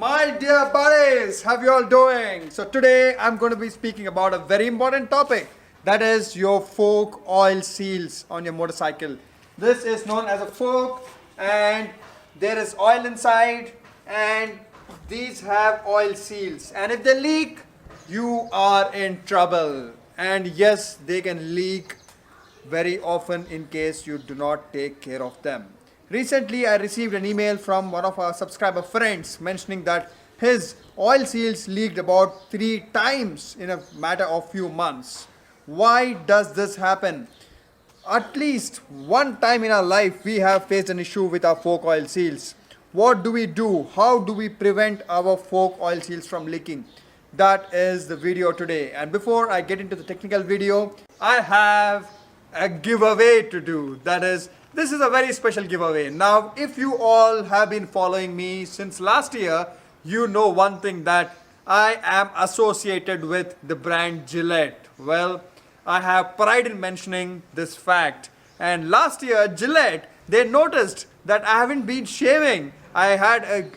My dear buddies, how you all doing? So today I'm going to be speaking about a very important topic, that is your fork oil seals on your motorcycle. This is known as a fork and there is oil inside and these have oil seals, and if they leak you are in trouble. And yes, they can leak very often in case you do not take care of them. Recently, I received an email from one of our subscriber friends mentioning that his oil seals leaked about 3 times in a matter of few months. Why does this happen? At least one time in our life we have faced an issue with our fork oil seals. What do we do? How do we prevent our fork oil seals from leaking? That is the video today. And before I get into the technical video, I have a giveaway to do. That is, this is a very special giveaway. Now, if you all have been following me since last year, you know one thing, that I am associated with the brand Gillette. Well, I have pride in mentioning this fact. And last year, Gillette, they noticed that I haven't been shaving. I had a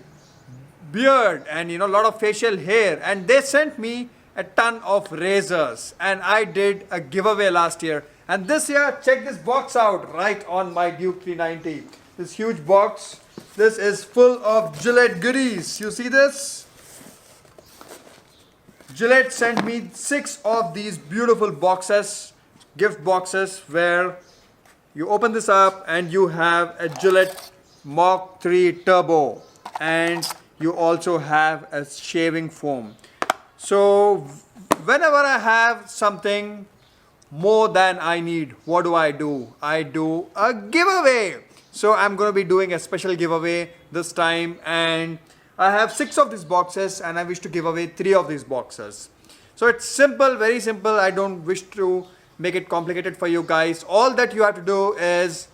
beard and a lot of facial hair, and they sent me a ton of razors, and I did a giveaway last year. And this year, check this box out right on my Duke 390. This huge box. This is full of Gillette goodies. You see this? Gillette sent me 6 of these beautiful boxes, gift boxes, where you open this up and you have a Gillette Mach 3 Turbo, and you also have a shaving foam. So whenever I have something more than I need, what do? I do a giveaway. So I'm going to be doing a special giveaway this time, and I have 6 of these boxes and I wish to give away 3 of these boxes. So it's simple, very simple. I don't wish to make it complicated for you guys. All that you have to do is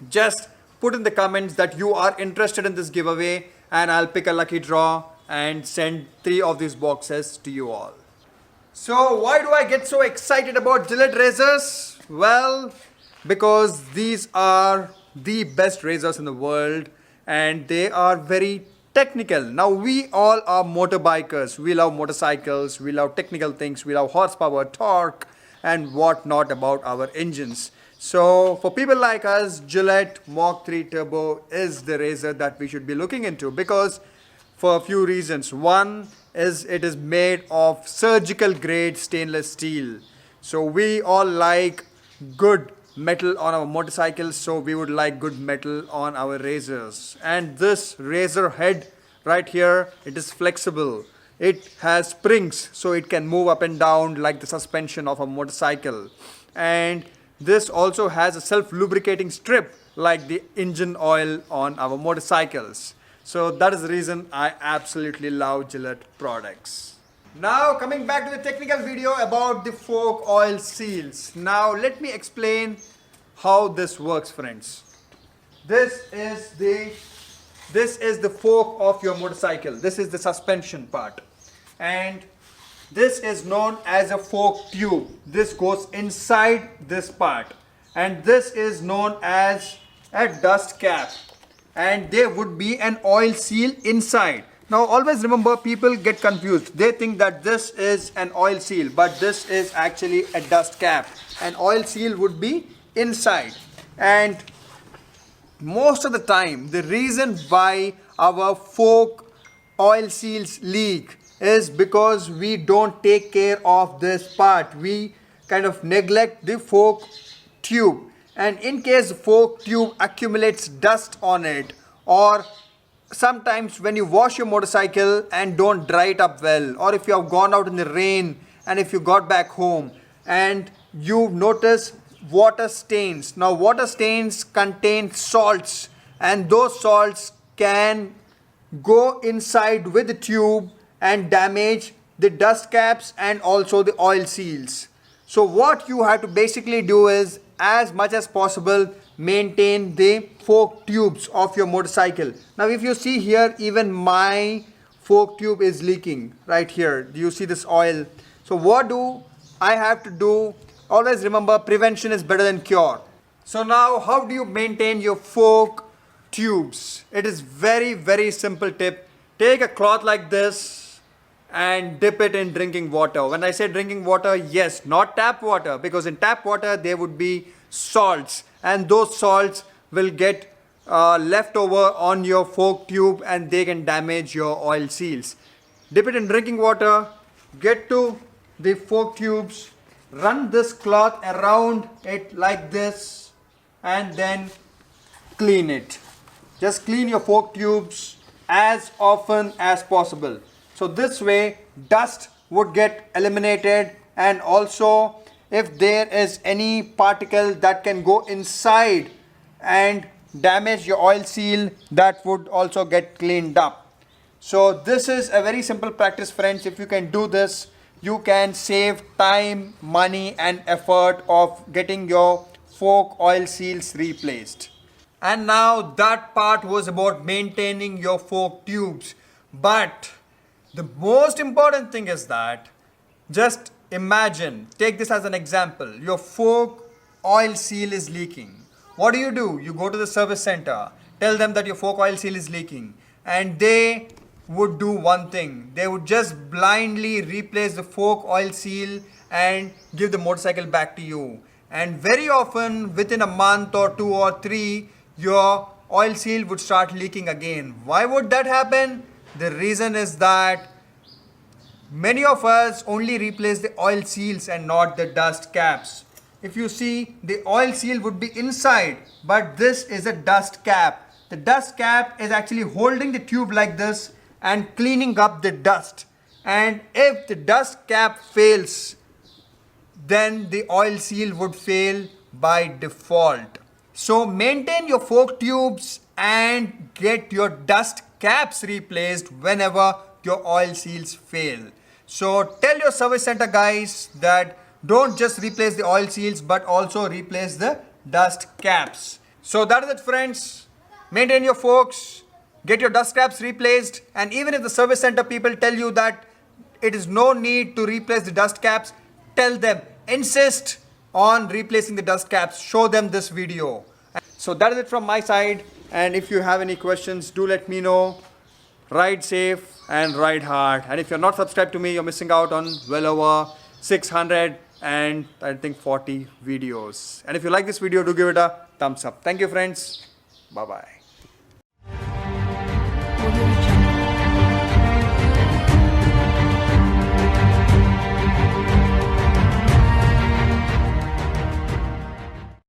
just put in the comments that you are interested in this giveaway, and I'll pick a lucky draw and send 3 of these boxes to you all. So why do I get so excited about Gillette razors? Well, because these are the best razors in the world and they are very technical. Now, we all are motorbikers. We love motorcycles, we love technical things, we love horsepower, torque and whatnot about our engines. So for people like us, Gillette Mach 3 Turbo is the razor that we should be looking into, because for a few reasons. One is it is made of surgical grade stainless steel. So we all like good metal on our motorcycles, so we would like good metal on our razors. And this razor head right here, it is flexible. It has springs, so it can move up and down like the suspension of a motorcycle. And this also has a self-lubricating strip like the engine oil on our motorcycles. So that is the reason I absolutely love Gillette products. Now coming back to the technical video about the fork oil seals. Now let me explain how this works, friends. This is the fork of your motorcycle. This is the suspension part. And this is known as a fork tube. This goes inside this part. And this is known as a dust cap. And there would be an oil seal inside. Now always remember, people get confused. They think that this is an oil seal, but this is actually a dust cap. An oil seal would be inside. And most of the time, the reason why our fork oil seals leak is because we don't take care of this part. We kind of neglect the fork tube. And in case the fork tube accumulates dust on it, or sometimes when you wash your motorcycle and don't dry it up well, or if you have gone out in the rain and if you got back home and you notice water stains. Now water stains contain salts, and those salts can go inside with the tube and damage the dust caps and also the oil seals. So what you have to basically do is, as much as possible, maintain the fork tubes of your motorcycle. Now if you see here, even my fork tube is leaking right here. Do you see this oil? So what do I have to do? Always remember, prevention is better than cure. So now, how do you maintain your fork tubes? It is very simple tip. take a cloth like this and dip it in drinking water. When I say drinking water, yes, not tap water, because in tap water there would be salts, and those salts will get left over on your fork tube and they can damage your oil seals. Dip it in drinking water, get to the fork tubes, run this cloth around it like this, and then clean it. Just clean your fork tubes as often as possible. So this way dust would get eliminated, and also if there is any particle that can go inside and damage your oil seal, that would also get cleaned up. So this is a very simple practice, friends. If you can do this, you can save time, money and effort of getting your fork oil seals replaced. And now that part was about maintaining your fork tubes. But the most important thing is that, just imagine, take this as an example, your fork oil seal is leaking. What do? You go to the service center, tell them that your fork oil seal is leaking, and they would do one thing. They would just blindly replace the fork oil seal and give the motorcycle back to you. And very often, within a month or 2 or 3, your oil seal would start leaking again. Why would that happen? The reason is that many of us only replace the oil seals and not the dust caps. If you see, the oil seal would be inside, but this is a dust cap. The dust cap is actually holding the tube like this and cleaning up the dust. And if the dust cap fails, then the oil seal would fail by default. So maintain your fork tubes and get your dust caps replaced whenever your oil seals fail. So tell your service center guys that don't just replace the oil seals but also replace the dust caps. So that is it, friends. Maintain your forks, get your dust caps replaced, and even if the service center people tell you that it is no need to replace the dust caps, tell them, insist on replacing the dust caps, show them this video. So that is it from my side, and if you have any questions, do let me know. Ride safe and ride hard. And if you're not subscribed to me, you're missing out on well over 600 and I think 40 videos. And if you like this video, do give it a thumbs up. Thank you, friends. Bye bye.